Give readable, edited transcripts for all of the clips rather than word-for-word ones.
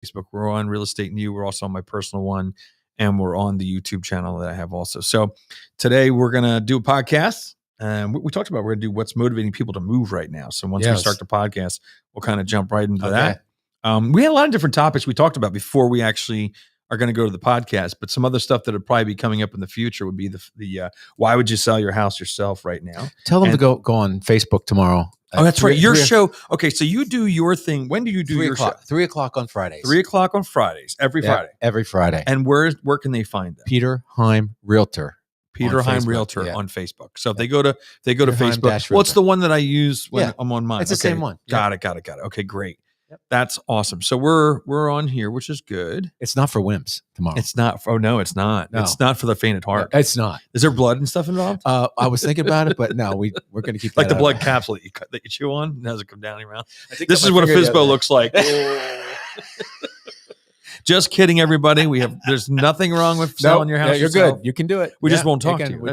Facebook. We're on Real Estate New. We're also on my personal one, and we're on the YouTube channel that I have also. So today we're going to do a podcast. And we talked about we're going to do what's motivating people to move right now. So once we start the podcast, we'll kind of jump right into that. We had a lot of different topics we talked about before we actually are going to go to the podcast, but some other stuff that would probably be coming up in the future would be the why would you sell your house yourself right now? Tell them to go on Facebook tomorrow. Oh, that's right. Your show. Okay, so you do your thing. When do you do your show? 3 o'clock on Fridays. 3 o'clock on Fridays. Every Friday. Every Friday. And where can they find that? Peter Heim Realtor. Peter Heim Realtor on Facebook. So if they go to Facebook. Well, it's the one that I use when I'm on mine. It's the same one. Got it. Okay, great. Yep. That's awesome. So we're on here, which is good. It's not for wimps tomorrow. It's not. Oh no, it's not. No. It's not for the faint at heart. It's not. Is there blood and stuff involved? I was thinking about it, but no, we're going to keep like the blood capsule that you chew on. Does it come down your mouth? This is what a FSBO looks like. Just kidding, everybody. There's nothing wrong with selling your house. You're good. You can do it. We just won't talk to you.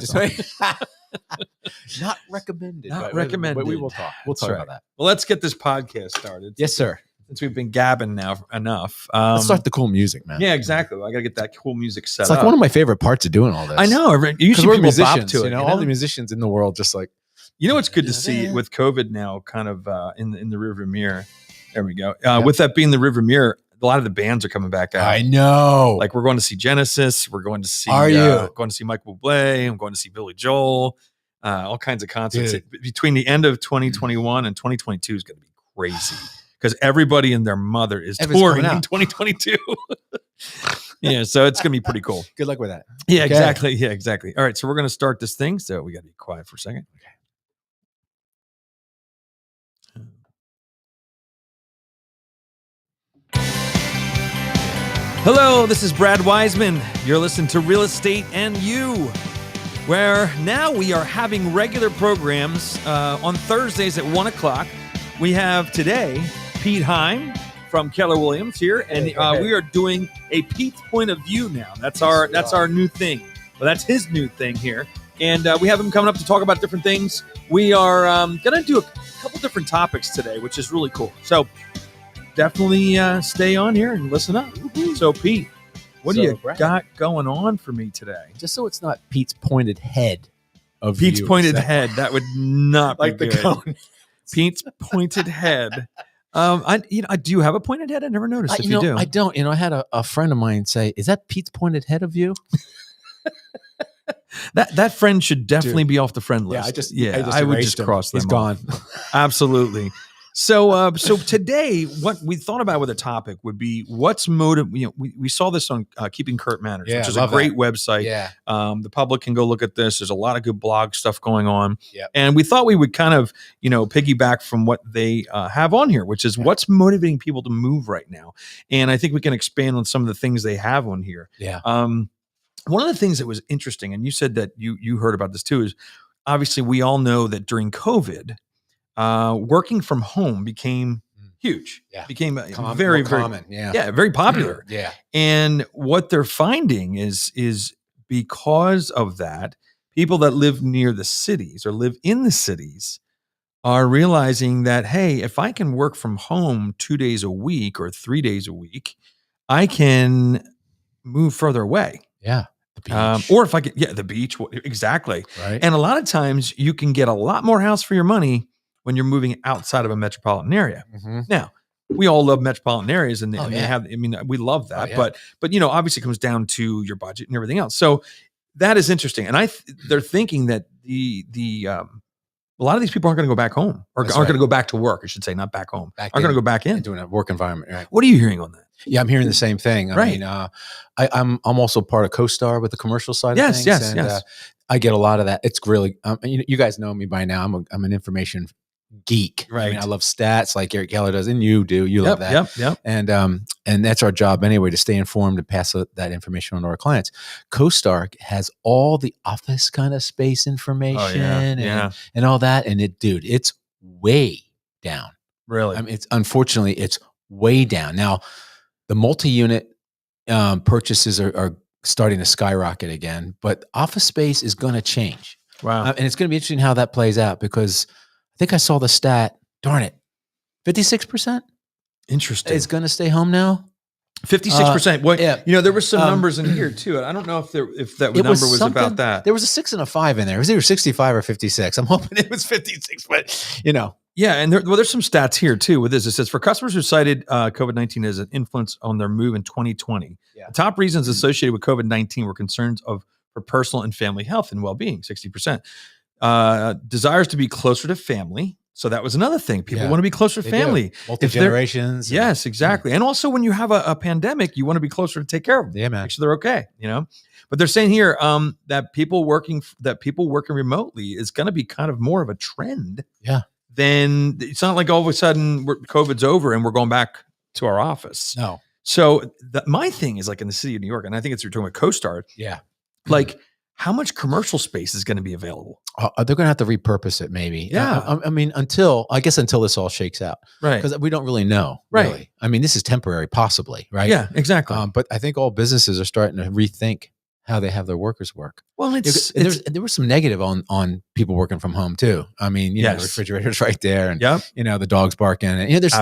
Not recommended. Not recommended. But we will talk. We'll talk about that. Well, let's get this podcast started. Yes, sir. Since we've been gabbing now enough. Let's start the cool music, man. Yeah, exactly. I got to get that cool music set up. It's like one of my favorite parts of doing all this. I know. Usually we're musicians, to it. All the musicians in the world just like. You know, it's good to see with COVID now kind of in the rearview mirror. There we go. With that being the rearview mirror, a lot of the bands are coming back out. I know. Like we're going to see Genesis. We're going to see. Going to see Michael Bublé. I'm going to see Billy Joel. All kinds of concerts. Between the end of 2021 and 2022 is going to be crazy because everybody and their mother is touring in 2022. Yeah, so it's going to be pretty cool. Good luck with that. Yeah, exactly. Yeah, exactly. All right, so we're going to start this thing. So we got to be quiet for a second. Hello, this is Brad Wiseman. You're listening to Real Estate and You, where now we are having regular programs on Thursdays at 1 o'clock. We have today Pete Heim from Keller Williams here, and we are doing a Pete's Point of View now. That's our new thing. Well, that's his new thing here. And we have him coming up to talk about different things. We are going to do a couple different topics today, which is really cool. So definitely stay on here and listen up. So, Pete, what do you got going on for me today? Just so it's not Pete's pointed head of Pete's pointed head. That would not like be the good. cone. Pete's pointed do you have a pointed head? I never noticed if you do. I don't. I had a friend of mine say, "Is that Pete's pointed head of you?" That friend should definitely be off the friend list. I would just cross them. He's gone. Absolutely. So today, what we thought about with a topic would be what's motive. We saw this on Keeping Current Manners, which is a great website. Yeah. The public can go look at this. There's a lot of good blog stuff going on. Yep. And we thought we would kind of, piggyback from what they have on here, which is what's motivating people to move right now. And I think we can expand on some of the things they have on here. Yeah. One of the things that was interesting, and you said that you heard about this too, is obviously we all know that during COVID, working from home became huge. Yeah. Became very common. Very popular. Yeah. And what they're finding is because of that, people that live near the cities or live in the cities are realizing that, hey, if I can work from home 2 days a week or 3 days a week, I can move further away. Yeah. The beach. Or if I get, the beach. Exactly. Right. And a lot of times you can get a lot more house for your money when you're moving outside of a metropolitan area. Mm-hmm. Now, we all love metropolitan areas and we love that, but obviously it comes down to your budget and everything else. So that is interesting. And they're thinking that a lot of these people aren't going to go back home or aren't going to go back to work. I should say, not back home. Aren't going to go back in. Into a work environment. Right. What are you hearing on that? Yeah, I'm hearing the same thing. I mean, I'm also part of CoStar with the commercial side of things. Yes. I get a lot of that. It's really, you guys know me by now. I'm an information geek. Right. I mean, I love stats like Eric Keller does, and you do. You love that. Yep. And that's our job anyway, to stay informed and pass that information on to our clients. CoStar has all the office kind of space information and all that. And it's way down. Really? I mean, unfortunately, it's way down. Now, the multi-unit purchases are starting to skyrocket again, but office space is going to change. Wow. And it's going to be interesting how that plays out, because I think I saw the stat, darn it, 56%. Interesting. It's going to stay home now. 56%. What? Yeah. There were some numbers in here too. I don't know if that number was about that. There was a 6 and a 5 in there. It was either 65 or 56. I'm hoping it was 56, but Yeah, and there's some stats here too with this. It says for customers who cited COVID-19 as an influence on their move in 2020, the top reasons associated with COVID-19 were concerns for personal and family health and well-being, 60%. Desires to be closer to family. So that was another thing. People want to be closer to family. Multi-generations. Yes, exactly. And also when you have a pandemic, you want to be closer to take care of them. Yeah, man. Make sure they're okay, But they're saying here that people working remotely is going to be kind of more of a trend. Yeah. Then it's not like all of a sudden COVID's over and we're going back to our office. No. So my thing is like in the city of New York, and I think you're talking about CoStar. Yeah. Like how much commercial space is going to be available? They're going to have to repurpose it maybe. Yeah. I mean, until this all shakes out. Right. Because we don't really know. Right. Really. I mean, this is temporary possibly, right? Yeah, exactly. But I think all businesses are starting to rethink how they have their workers work. Well, there was some negative on people working from home too. I mean, the refrigerator's right there, and the dog's barking, and there's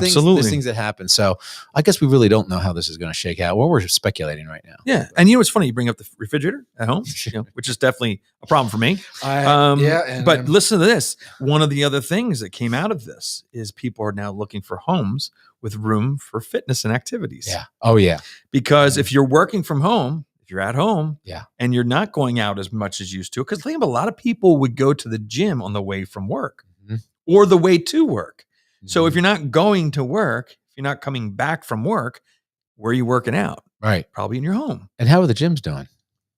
things that happen. So I guess we really don't know how this is going to shake out. Well, we're speculating right now. Yeah, and what's funny? You bring up the refrigerator at home, which is definitely a problem for me. But listen to this. One of the other things that came out of this is people are now looking for homes with room for fitness and activities. Yeah. Oh yeah. Because if you're working from home, if you're at home and you're not going out as much as you used to, because think about a lot of people would go to the gym on the way from work or the way to work. So if you're not going to work, if you're not coming back from work, where are you working out? Right. Probably in your home. And how are the gyms doing?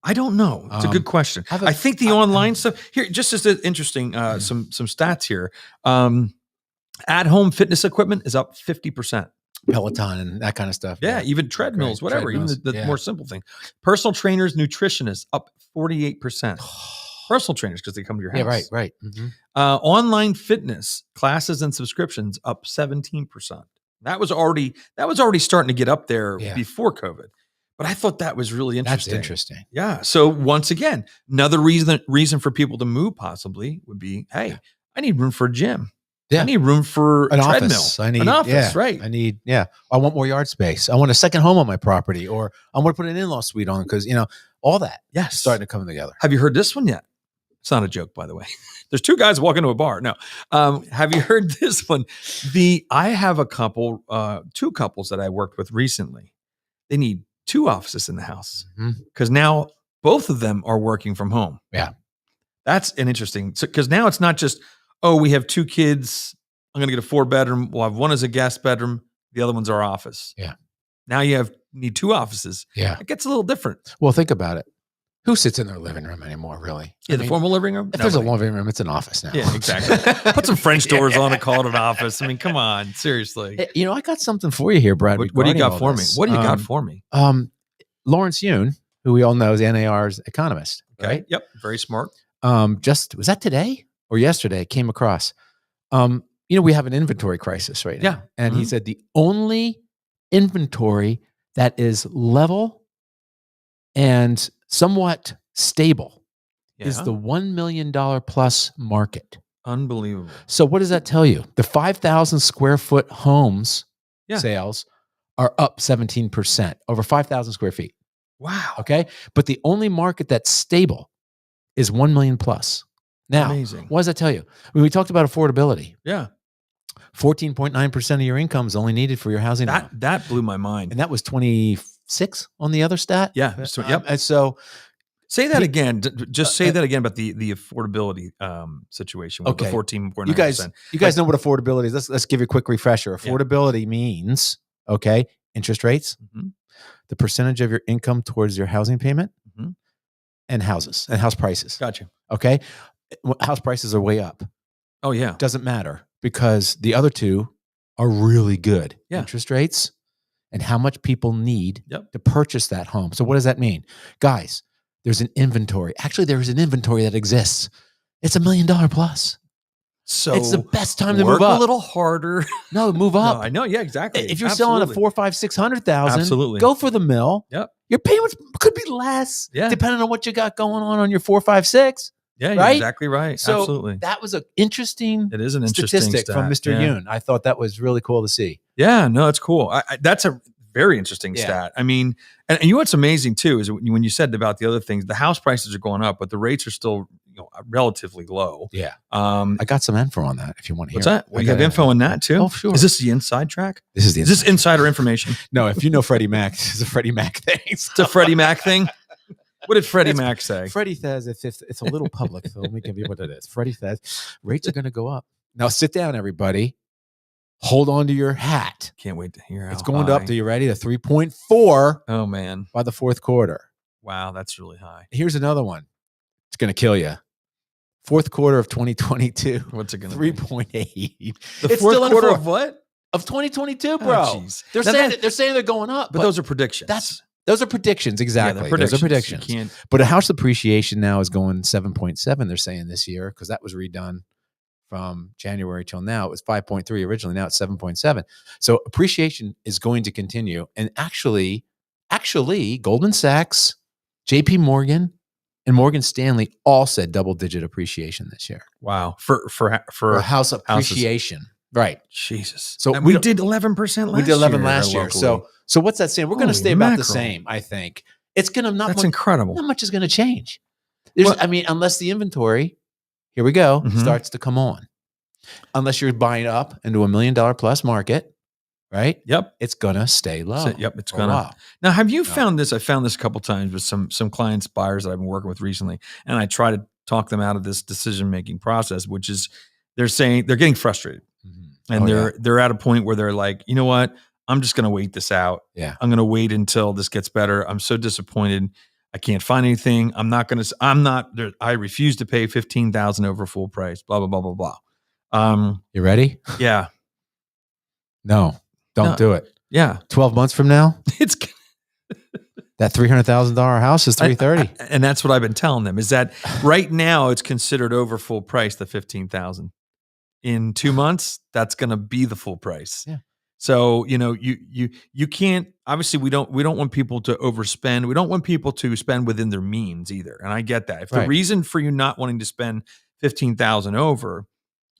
I don't know. It's a good question. I think the online stuff here, just as interesting, some stats here. At home fitness equipment is up 50%. Peloton and that kind of stuff. Yeah, even treadmills, whatever, even the more simple thing. Personal trainers, nutritionists up 48%. Personal trainers because they come to your house. Yeah, right. Mm-hmm. Online fitness classes and subscriptions up 17%. That was already starting to get up there before COVID. But I thought that was really interesting. That's interesting. Yeah. So once again, another reason for people to move possibly would be, hey, I need room for a gym. Yeah. I need room for an a treadmill. Office. I need an office, right? I want more yard space. I want a second home on my property, or I want to put an in-law suite on because all that. Yes, starting to come together. Have you heard this one yet? It's not a joke, by the way. There's two guys walking to a bar. No, have you heard this one? I have a couple, two couples that I worked with recently. They need two offices in the house because now both of them are working from home. Yeah, that's an interesting. Because now it's not just, oh, we have two kids. I'm going to get a 4-bedroom. We'll have one as a guest bedroom. The other one's our office. Yeah. Now you need two offices. Yeah. It gets a little different. Well, think about it. Who sits in their living room anymore, really? Yeah, the formal living room? If there's a living room, it's an office now. Yeah, exactly. Put some French doors on and call it an office. I mean, come on. Seriously. I got something for you here, Brad. What do you got for me? What do you got for me? Lawrence Yun, who we all know is NAR's economist. Okay. Right? Yep. Very smart. Was that today or yesterday? Came across. We have an inventory crisis right now. Yeah. And he said the only inventory that is level and somewhat stable is the $1 million plus market. Unbelievable. So what does that tell you? The 5,000 square foot homes sales are up 17%, over 5,000 square feet. Wow. Okay. But the only market that's stable is 1 million plus. Now, amazing. What does that tell you? When we talked about affordability. Yeah. 14.9% of your income is only needed for your housing. That blew my mind. And that was 26 on the other stat. Yeah. And so say that again. Just say that again about the affordability situation with the 14.9%. You guys know what affordability is. Let's give you a quick refresher. Affordability means, interest rates, the percentage of your income towards your housing payment, and houses and house prices. Gotcha. Okay. House prices are way up. Oh yeah. Doesn't matter because the other two are really good. Yeah. Interest rates and how much people need to purchase that home. So what does that mean? Guys, there's an inventory. Actually, there's an inventory that exists. It's $1 million plus. So it's the best time to move up. A little harder. No, move up. No, I know. Yeah, exactly. If you're selling a 400,000, 500,000, 600,000, absolutely, go for the mill. Yep. Your payments could be less, depending on what you got going on your 4, 5, 6. Yeah, you're exactly right. So absolutely. That was an interesting. It is an interesting statistic from Mr. Yoon. I thought that was really cool to see. Yeah, no, it's cool. That's a very interesting stat. I mean, and you know what's amazing too is when you said about the other things, the house prices are going up, but the rates are still relatively low. Yeah. I got some info on that if you want to hear. What's that? Well, you have info on that too? Oh, sure. Is this the inside track? This is insider information? No, if you know Freddie Mac, it's a Freddie Mac thing. It's a Freddie Mac thing? What did Freddie Mac say? Freddie says it's a little public, so let me give you what it is. Freddie says rates are going to go up. Now sit down, everybody. Hold on to your hat. Can't wait to hear how it's going high. up. To you ready? To 3.4. Oh man, by the fourth quarter. Wow, that's really high. Here's another one. It's going to kill you. Fourth quarter of 2022. What's it going to 3.8. The fourth quarter of what? Of 2022, bro. Oh, they're saying they're going up, but those are predictions. Those are predictions, exactly. Yeah, predictions. Those are predictions. But a house appreciation now is going 7.7. They're saying this year because that was redone from January till now. It was 5.3 originally. Now it's 7.7. So appreciation is going to continue. And actually, Goldman Sachs, JP Morgan, and Morgan Stanley all said double-digit appreciation this year. Wow, for house appreciation. Houses. Right. Jesus. So we did 11% last year. We did 11 last year. So what's that saying? We're going to stay about the same, I think. It's going to not That's incredible. Not much is going to change. Unless the inventory, here we go, starts to come on. Unless you're buying up into $1 million plus market, right? Yep. It's going to stay low. It's going to. Now, have you found this? I found this a couple times with some clients, buyers that I've been working with recently, and I try to talk them out of this decision-making process, which is they're saying they're getting frustrated. And they're at a point where they're like, you know what? I'm just going to wait this out. Yeah. I'm going to wait until this gets better. I'm so disappointed. I can't find anything. I refuse to pay $15,000 over full price, blah, blah, blah, blah, blah. You ready? Yeah. No, don't do it. Yeah. 12 months from now, it's that $300,000 house is $330,000. And that's what I've been telling them is that right now it's considered over full price, the $15,000. In 2 months, that's going to be the full price. Yeah. So, you can't, obviously we don't want people to overspend. We don't want people to spend within their means either. And I get that. If the reason for you not wanting to spend $15,000 over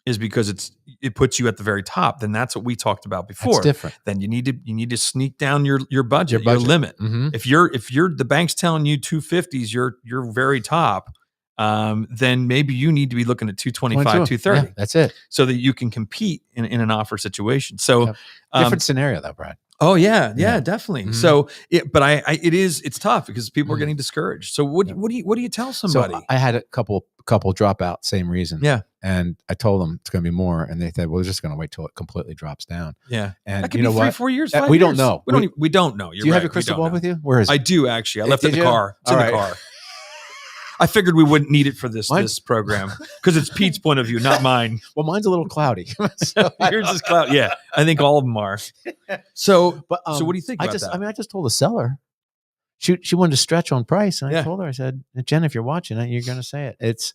is because it puts you at the very top, then that's what we talked about before. That's different. Then you need to sneak down your budget, your limit. Mm-hmm. If the bank's telling you 250s, you're very top. Then maybe you need to be looking at 225, 230. Yeah, that's it. So that you can compete in an offer situation. So different scenario though, Brad. Oh yeah, definitely. Mm-hmm. So it's tough because people are getting discouraged. So what do you tell somebody? So I had a couple drop out, same reason. Yeah. And I told them it's going to be more, and they said, "Well, we're just going to wait till it completely drops down." Yeah. And that could be 3-4 years. 5 we years. don't know. We don't know. Do you have your crystal ball with you? Where is it? I do actually. I left it in the car. It's in the car. I figured we wouldn't need it for this program because it's Pete's point of view, not mine. Well, mine's a little cloudy. So yours is cloud. Yeah, I think all of them are. So, so what do you think about that? I just told the seller, she wanted to stretch on price, and I told her, I said, Jen, if you're watching it, you're going to say it.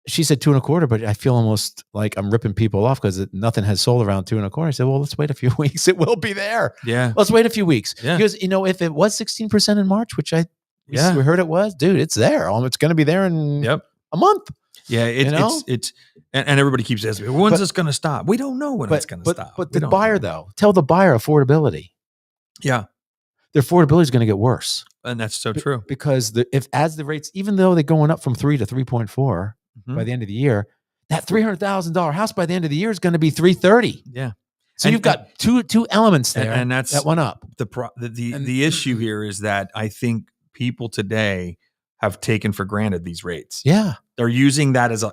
She said 2.25, but I feel almost like I'm ripping people off because nothing has sold around 2.25. I said, well, let's wait a few weeks. It will be there. Yeah. Let's wait a few weeks. Yeah. Because, if it was 16% in March, which we heard it was, dude, it's there. It's going to be there in a month. Yeah. It's and everybody keeps asking me, when's this going to stop? We don't know when it's going to stop. But the buyer though, tell the buyer affordability. Yeah. Their affordability is going to get worse. And that's so true. Because as the rates, even though they're going up from 3 to 3.4 by the end of the year, that $300,000 house by the end of the year is going to be $330,000. Yeah. So you've got two elements there, and that's that went up. The issue here is that I think people today have taken for granted these rates. Yeah, they're using that as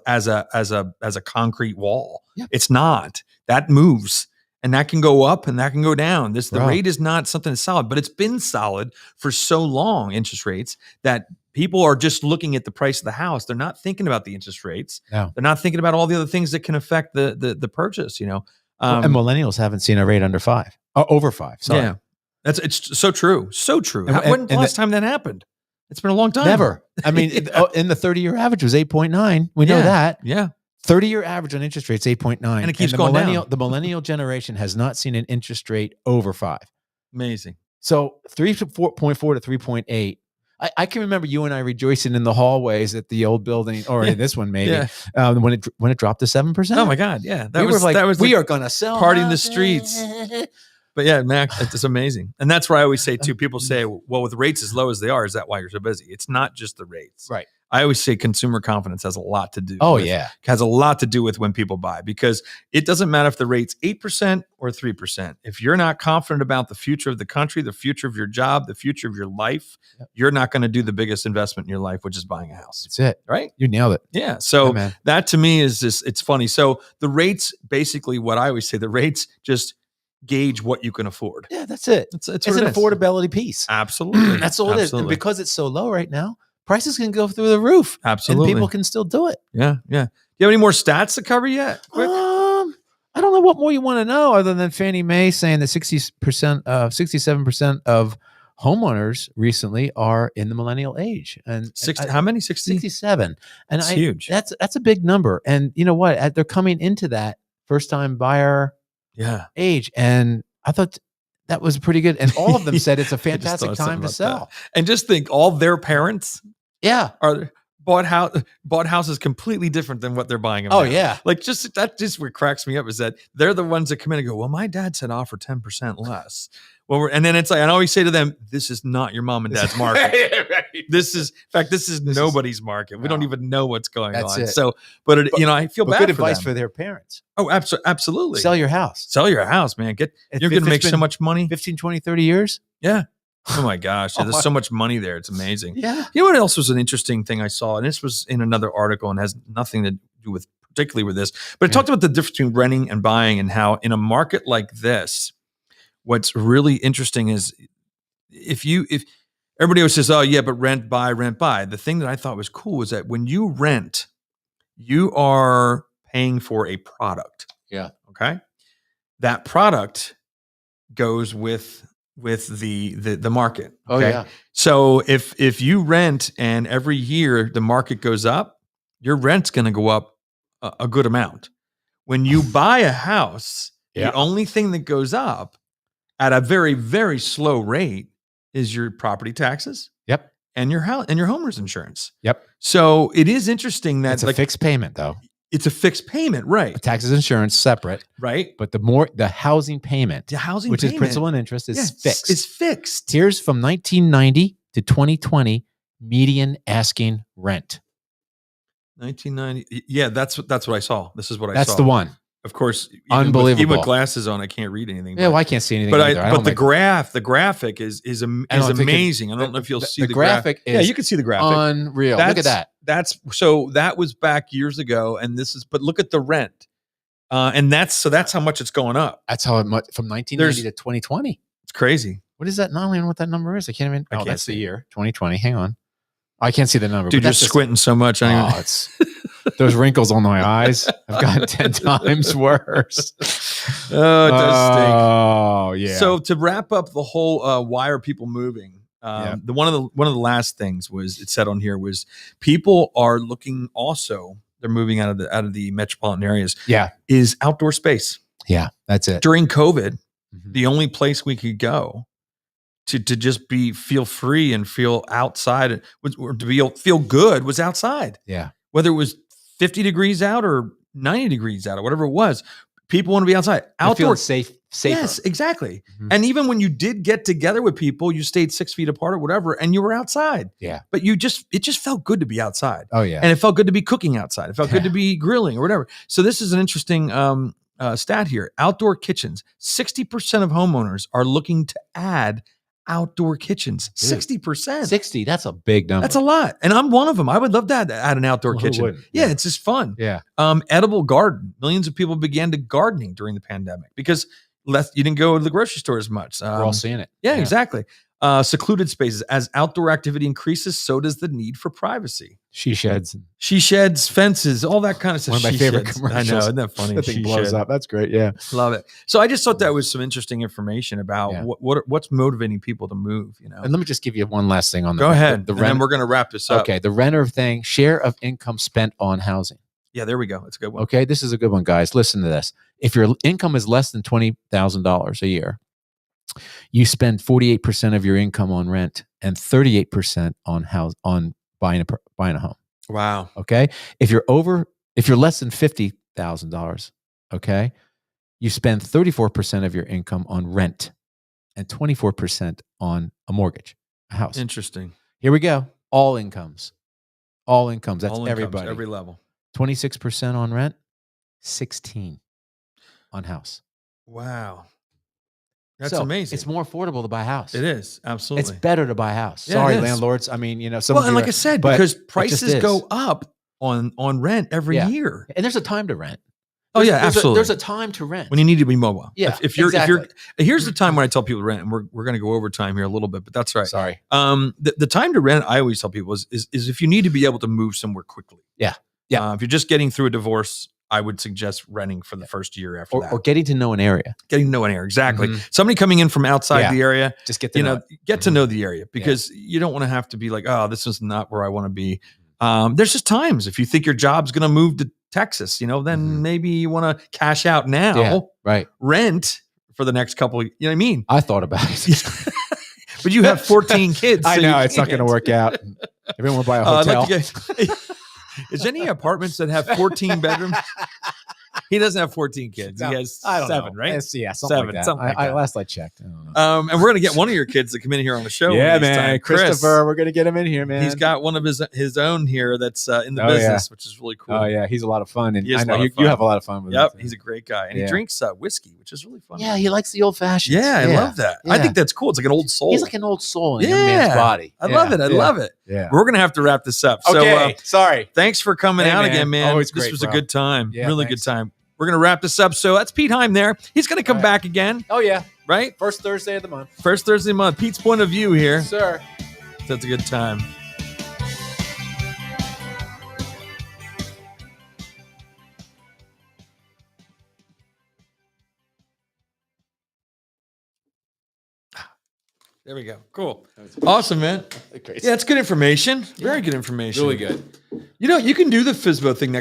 a concrete wall. Yeah. It's not. That moves, and that can go up and that can go down. The rate is not something that's solid, but it's been solid for so long. Interest rates that people are just looking at the price of the house. They're not thinking about the interest rates. No. They're not thinking about all the other things that can affect the purchase. And millennials haven't seen a rate under 5, over 5. Sorry. Yeah, it's so true. So true. When's the last time that happened? It's been a long time. Never. I mean, in the 30-year average was 8.9. We know that. Yeah. 30-year average on interest rates 8.9, and it keeps going down. The millennial generation has not seen an interest rate over 5. Amazing. So 3.4 to 3.8. I can remember you and I rejoicing in the hallways at the old building, or in this one maybe, when it dropped to 7%. Oh my God, yeah, We are going to sell. party in the streets. But yeah, Mac, it's amazing. And that's why I always say too, people say, well, with rates as low as they are, is that why you're so busy? It's not just the rates. Right. I always say consumer confidence has a lot to do. Has a lot to do with when people buy, because it doesn't matter if the rate's 8% or 3%. If you're not confident about the future of the country, the future of your job, the future of your life, you're not going to do the biggest investment in your life, which is buying a house. That's it. Right? You nailed it. Yeah. So that to me is just, it's funny. So the rates, basically what I always say, the rates just gauge what you can afford. Yeah, that's it. It's an affordability piece. Absolutely. That's all it is. And because it's so low right now, prices can go through the roof. Absolutely. And people can still do it. Yeah. Yeah. Do you have any more stats to cover yet? Quick? I don't know what more you want to know other than Fannie Mae saying that 67% of homeowners recently are in the millennial age. And how many? 60? 67. And that's huge. That's a big number. And you know what? They're coming into that first time buyer age. And I thought that was pretty good. And all of them said it's a fantastic time to sell. And just think, all their parents are bought houses completely different than what they're buying them now. Yeah. Like that just what cracks me up is that they're the ones that come in and go, well, my dad said offer 10% less. Well, and then it's like, and I always say to them, this is not your mom and dad's market. Right. This is nobody's market. We don't even know what's going on. So, but I feel bad. Good advice for their parents. Oh, absolutely. Sell your house. Sell your house, man. You're going to make so much money. 15, 20, 30 years. Yeah. Oh my gosh. There's so much money there. It's amazing. Yeah. You know what else was an interesting thing I saw? And this was in another article and has nothing to do with particularly with this, but it talked about the difference between renting and buying, and how in a market like this, what's really interesting is if everybody always says, oh yeah, but rent, buy. The thing that I thought was cool is that when you rent, you are paying for a product. Yeah. Okay. That product goes with the market. Okay? Oh yeah. So if you rent and every year the market goes up, your rent's going to go up a good amount. When you buy a house, the only thing that goes up at a very, very slow rate is your property taxes. Yep. And your house and your homeowner's insurance. Yep. So it is interesting that it's a fixed payment though. It's a fixed payment, right? Taxes, insurance, separate, right? But the housing payment, which is principal and interest, is fixed. It's fixed. Here's from 1990 to 2020 median asking rent. 1990. Yeah, that's what I saw. This is what I saw. That's the one. Of course, unbelievable. Even with glasses on, I can't read anything. Yeah, well, I can't see anything. But the graphic is amazing. I don't know if you'll see the graphic. Is you can see the graphic. Unreal. Look at that. That was back years ago, and but look at the rent, and that's how much it's going up. That's how much from 1990 to 2020. It's crazy. What is that? Not even what that number is. I can't even. That's the year 2020. Hang on. I can't see the number. Dude, you're squinting so much. It's those wrinkles on my eyes have gotten 10 times worse. Oh, it does stink. Oh, yeah. So to wrap up the whole why are people moving? One of the last things it said on here was people are looking also, they're moving out of the metropolitan areas. Yeah. Is outdoor space. Yeah, that's it. During COVID, the only place we could go to just feel free and feel outside or to feel good was outside. Yeah. Whether it was 50 degrees out or 90 degrees out or whatever it was, people want to be outside. Outdoor safer. Yes, exactly. Mm-hmm. And even when you did get together with people, you stayed 6 feet apart or whatever, and you were outside. Yeah. But it just felt good to be outside. Oh yeah. And it felt good to be cooking outside. It felt good to be grilling or whatever. So this is an interesting stat here. Outdoor kitchens. 60% of homeowners are looking to add outdoor kitchens. 60%. 60. That's a big number. That's a lot. And I'm one of them. I would love to add an outdoor kitchen. Yeah, it's just fun. Yeah. Edible garden. Millions of people began to gardening during the pandemic because you didn't go to the grocery store as much. We're all seeing it. Yeah, exactly. Secluded spaces. As outdoor activity increases, so does the need for privacy. She sheds, fences, all that kind of stuff. One of my favorite commercials. I know, isn't that funny? That thing blows up. That's great. Yeah, love it. So I just thought that was some interesting information about what's motivating people to move. And let me just give you one last thing on that. Go ahead. And then we're going to wrap this up. Okay, the renter thing. Share of income spent on housing. Yeah, there we go. That's a good one. Okay, this is a good one, guys. Listen to this. If your income is less than $20,000 a year, you spend 48% of your income on rent and 38% on buying a home. Wow. Okay. If you're less than $50,000, okay, you spend 34% of your income on rent and 24% on a mortgage, a house. Interesting. Here we go. All incomes. All incomes. That's All incomes, everybody. every level. 26% on rent, 16 on house. Wow. That's amazing. It's more affordable to buy a house. It is. Absolutely. It's better to buy a house. Yeah, Sorry, landlords. I mean, some well, and like I said, because prices go up on rent every year. And there's a time to rent. Absolutely. There's a time to rent. When you need to be mobile. Yeah. If you're here's the time when I tell people to rent, and we're gonna go over time here a little bit, but that's right. Sorry. The time to rent, I always tell people is if you need to be able to move somewhere quickly. Yeah. Yeah. If you're just getting through a divorce, I would suggest renting for the first year after that. Or getting to know an area. Getting to know an area. Exactly. Mm-hmm. Somebody coming in from outside the area. Just get to know to know the area, because you don't want to have to be like, oh, this is not where I want to be. There's just times if you think your job's going to move to Texas, then maybe you want to cash out now, rent for the next couple, you know what I mean? I thought about it. But you have 14 kids. I know, it's not going to work out. Everyone will buy a hotel. Is any apartments that have 14 bedrooms? He doesn't have 14 kids. He has 7, right? Yeah, seven. Like something like that. Last I checked. I don't know. And we're going to get one of your kids to come in here on the show. Yeah, man. Christopher, we're going to get him in here, man. He's got one of his own here that's in the business, which is really cool. Oh, yeah. He's a lot of fun. And I know you have a lot of fun with him. Yep. He's a great guy. And he drinks whiskey, which is really fun. Yeah, he likes the old fashioned. Yeah, I love that. Yeah. I think that's cool. It's like an old soul. He's like an old soul in a young man's body. I love it. I love it. Yeah. We're going to have to wrap this up. Okay. So, sorry. Thanks for coming out again, man. Always this great, was a good time. Yeah, really good time. We're going to wrap this up. So that's Pete Heim there. He's going to come back again. Oh, yeah. Right? First Thursday of the month. First Thursday of the month. Pete's point of view here. Yes, sir. That's a good time. There we go. Cool. Awesome, man. Yeah, it's good information. Very good information. Really good. You can do the FSBO thing next